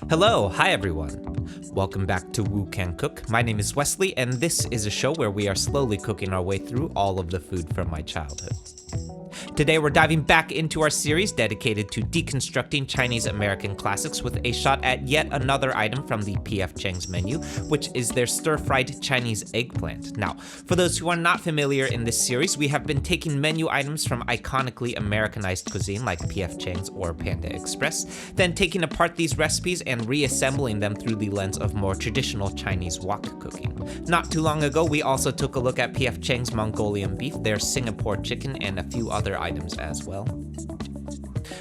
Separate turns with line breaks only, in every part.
Hello, hi everyone. Welcome back to Woo Can Cook. My name is Wesley, and this is a show where we are slowly cooking our way through all of the food from my childhood. Today we're diving back into our series dedicated to deconstructing Chinese American classics with a shot at yet another item from the PF Chang's menu, which is their stir-fried Chinese eggplant. Now, for those who are not familiar in this series, we have been taking menu items from iconically Americanized cuisine like PF Chang's or Panda Express, then taking apart these recipes and reassembling them through the lens of more traditional Chinese wok cooking. Not too long ago, we also took a look at PF Chang's Mongolian beef, their Singapore chicken, and a few other items as well.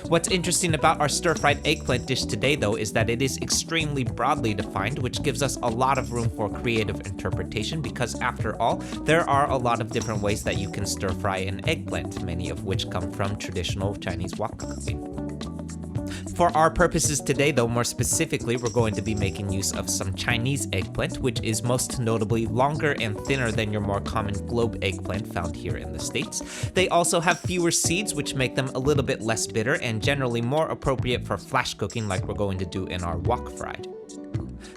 What's interesting about our stir-fried eggplant dish today, though, is that it is extremely broadly defined, which gives us a lot of room for creative interpretation because, after all, there are a lot of different ways that you can stir-fry an eggplant, many of which come from traditional Chinese wok cooking. For our purposes today, though, more specifically, we're going to be making use of some Chinese eggplant, which is most notably longer and thinner than your more common globe eggplant found here in the States. They also have fewer seeds, which make them a little bit less bitter and generally more appropriate for flash cooking like we're going to do in our wok fried.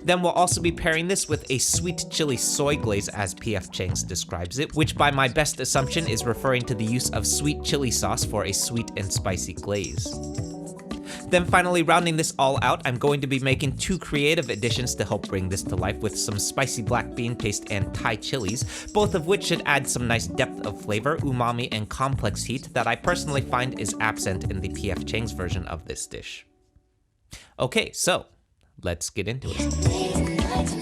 Then we'll also be pairing this with a sweet chili soy glaze as PF Chang's describes it, which by my best assumption is referring to the use of sweet chili sauce for a sweet and spicy glaze. Then finally, rounding this all out, I'm going to be making two creative additions to help bring this to life with some spicy black bean paste and Thai chilies, both of which should add some nice depth of flavor, umami, and complex heat that I personally find is absent in the PF Chang's version of this dish. Okay, so let's get into it.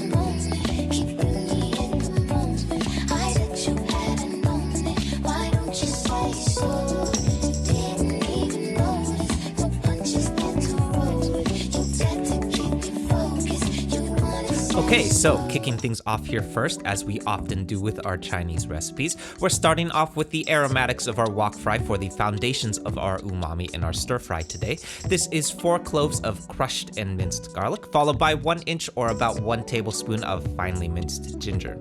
Okay, so kicking things off here first, as we often do with our Chinese recipes, we're starting off with the aromatics of our wok fry for the foundations of our umami in our stir fry today. This is 4 cloves of crushed and minced garlic, followed by 1 inch or about 1 tablespoon of finely minced ginger.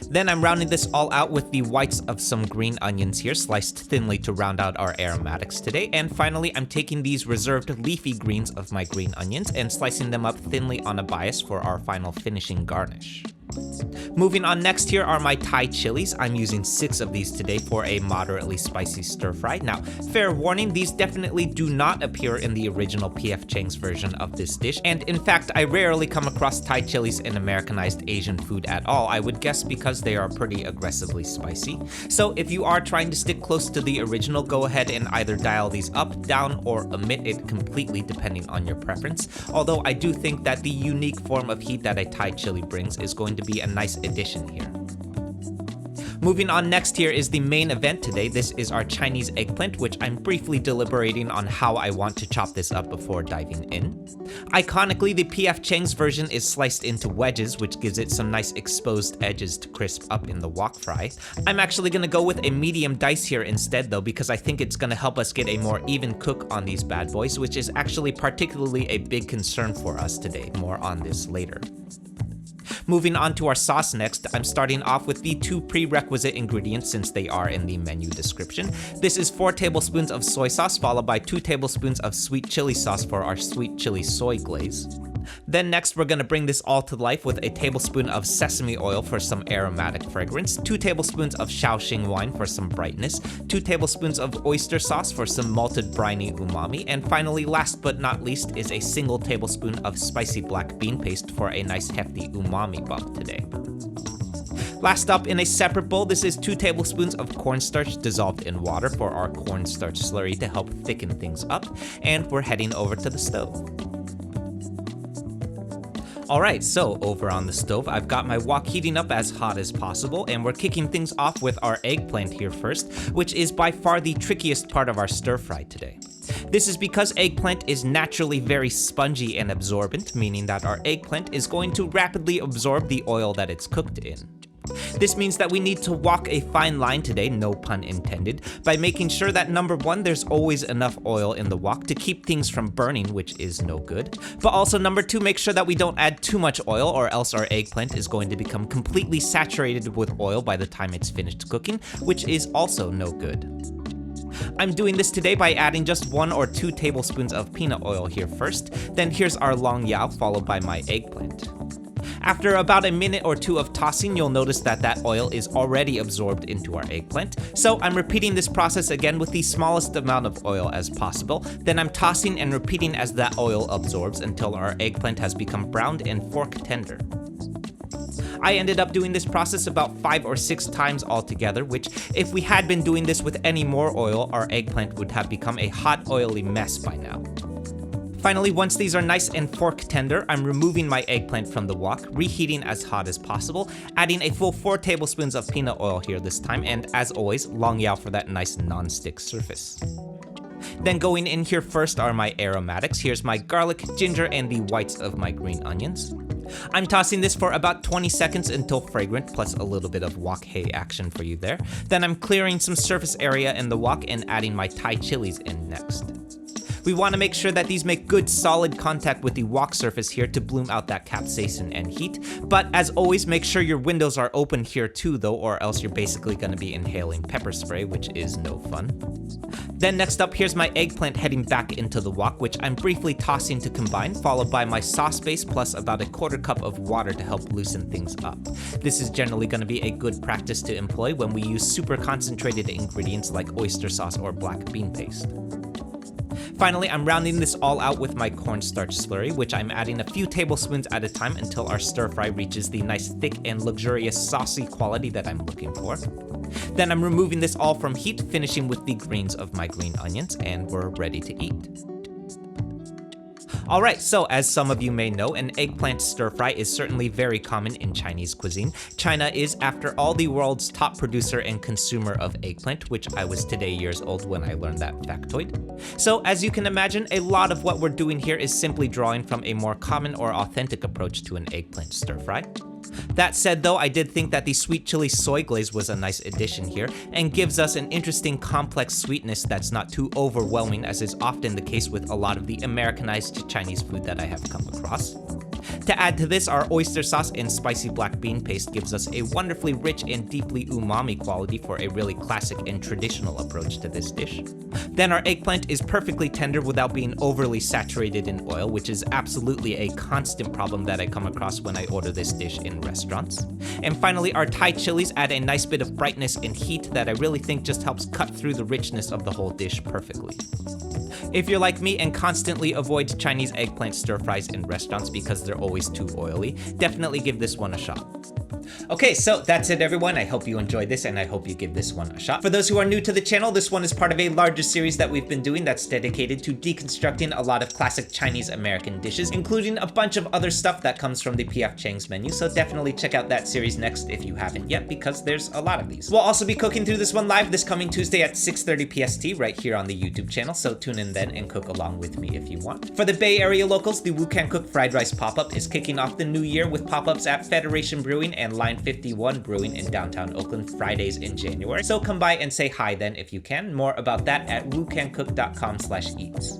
Then I'm rounding this all out with the whites of some green onions here, sliced thinly to round out our aromatics today. And finally, I'm taking these reserved leafy greens of my green onions and slicing them up thinly on a bias for our final finishing garnish. Moving on, next here are my Thai chilies. I'm using 6 of these today for a moderately spicy stir fry. Now, fair warning, these definitely do not appear in the original PF Chang's version of this dish, and in fact, I rarely come across Thai chilies in Americanized Asian food at all, I would guess because they are pretty aggressively spicy. So if you are trying to stick close to the original, go ahead and either dial these up, down, or omit it completely depending on your preference, although I do think that the unique form of heat that a Thai chili brings is going to be a nice addition here. Moving on, next here is the main event today. This is our Chinese eggplant, which I'm briefly deliberating on how I want to chop this up before diving in. Iconically, the PF Chang's version is sliced into wedges, which gives it some nice exposed edges to crisp up in the wok fry. I'm actually going to go with a medium dice here instead though, because I think it's going to help us get a more even cook on these bad boys, which is actually particularly a big concern for us today. More on this later. Moving on to our sauce next, I'm starting off with the 2 prerequisite ingredients since they are in the menu description. This is 4 tablespoons of soy sauce followed by 2 tablespoons of sweet chili sauce for our sweet chili soy glaze. Then next, we're going to bring this all to life with a tablespoon of sesame oil for some aromatic fragrance, 2 tablespoons of Shaoxing wine for some brightness, 2 tablespoons of oyster sauce for some malted briny umami, and finally, last but not least, is a single tablespoon of spicy black bean paste for a nice hefty umami bump today. Last up, in a separate bowl, this is 2 tablespoons of cornstarch dissolved in water for our cornstarch slurry to help thicken things up, and we're heading over to the stove. Alright, so over on the stove, I've got my wok heating up as hot as possible, and we're kicking things off with our eggplant here first, which is by far the trickiest part of our stir fry today. This is because eggplant is naturally very spongy and absorbent, meaning that our eggplant is going to rapidly absorb the oil that it's cooked in. This means that we need to walk a fine line today, no pun intended, by making sure that number 1, there's always enough oil in the wok to keep things from burning, which is no good, but also number 2, make sure that we don't add too much oil or else our eggplant is going to become completely saturated with oil by the time it's finished cooking, which is also no good. I'm doing this today by adding just 1 or 2 tablespoons of peanut oil here first, then here's our long yao followed by my eggplant. After about a minute or 2 of tossing, you'll notice that that oil is already absorbed into our eggplant. So I'm repeating this process again with the smallest amount of oil as possible. Then I'm tossing and repeating as that oil absorbs until our eggplant has become browned and fork tender. I ended up doing this process about 5 or 6 times altogether, which if we had been doing this with any more oil, our eggplant would have become a hot, oily mess by now. Finally, once these are nice and fork tender, I'm removing my eggplant from the wok, reheating as hot as possible, adding a full 4 tablespoons of peanut oil here this time, and as always, long yao for that nice non-stick surface. Then going in here first are my aromatics. Here's my garlic, ginger, and the whites of my green onions. I'm tossing this for about 20 seconds until fragrant, plus a little bit of wok hay action for you there. Then I'm clearing some surface area in the wok and adding my Thai chilies in next. We want to make sure that these make good solid contact with the wok surface here to bloom out that capsaicin and heat, but as always make sure your windows are open here too though, or else you're basically going to be inhaling pepper spray, which is no fun. Then next up, here's my eggplant heading back into the wok, which I'm briefly tossing to combine, followed by my sauce base plus about a 1/4 cup of water to help loosen things up. This is generally going to be a good practice to employ when we use super concentrated ingredients like oyster sauce or black bean paste. Finally, I'm rounding this all out with my cornstarch slurry, which I'm adding a few tablespoons at a time until our stir fry reaches the nice thick and luxurious saucy quality that I'm looking for. Then I'm removing this all from heat, finishing with the greens of my green onions, and we're ready to eat. Alright, so as some of you may know, an eggplant stir-fry is certainly very common in Chinese cuisine. China is, after all, the world's top producer and consumer of eggplant, which I was today years old when I learned that factoid. So as you can imagine, a lot of what we're doing here is simply drawing from a more common or authentic approach to an eggplant stir-fry. That said though, I did think that the sweet chili soy glaze was a nice addition here and gives us an interesting complex sweetness that's not too overwhelming, as is often the case with a lot of the Americanized Chinese food that I have come across. To add to this, our oyster sauce and spicy black bean paste gives us a wonderfully rich and deeply umami quality for a really classic and traditional approach to this dish. Then our eggplant is perfectly tender without being overly saturated in oil, which is absolutely a constant problem that I come across when I order this dish in restaurants. And finally, our Thai chilies add a nice bit of brightness and heat that I really think just helps cut through the richness of the whole dish perfectly. If you're like me and constantly avoid Chinese eggplant stir-fries in restaurants because they're always too oily, definitely give this one a shot. Okay, so that's it everyone. I hope you enjoyed this and I hope you give this one a shot. For those who are new to the channel, this one is part of a larger series that we've been doing that's dedicated to deconstructing a lot of classic Chinese American dishes, including a bunch of other stuff that comes from the PF Chang's menu, so definitely check out that series next if you haven't yet, because there's a lot of these. We'll also be cooking through this one live this coming Tuesday at 6:30 PST right here on the YouTube channel, so tune in then and cook along with me if you want. For the Bay Area locals, the Wu Can Cook Fried Rice pop-up is kicking off the new year with pop-ups at Federation Brewing and Line 51 Brewing in downtown Oakland Fridays in January. So come by and say hi then if you can. More about that at wucancook.com/eats.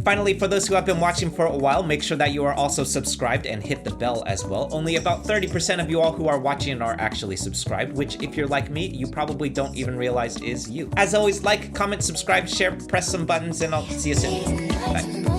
Finally, for those who have been watching for a while, make sure that you are also subscribed and hit the bell as well. Only about 30% of you all who are watching are actually subscribed, which if you're like me, you probably don't even realize is you. As always, like, comment, subscribe, share, press some buttons, and I'll see you soon. Bye.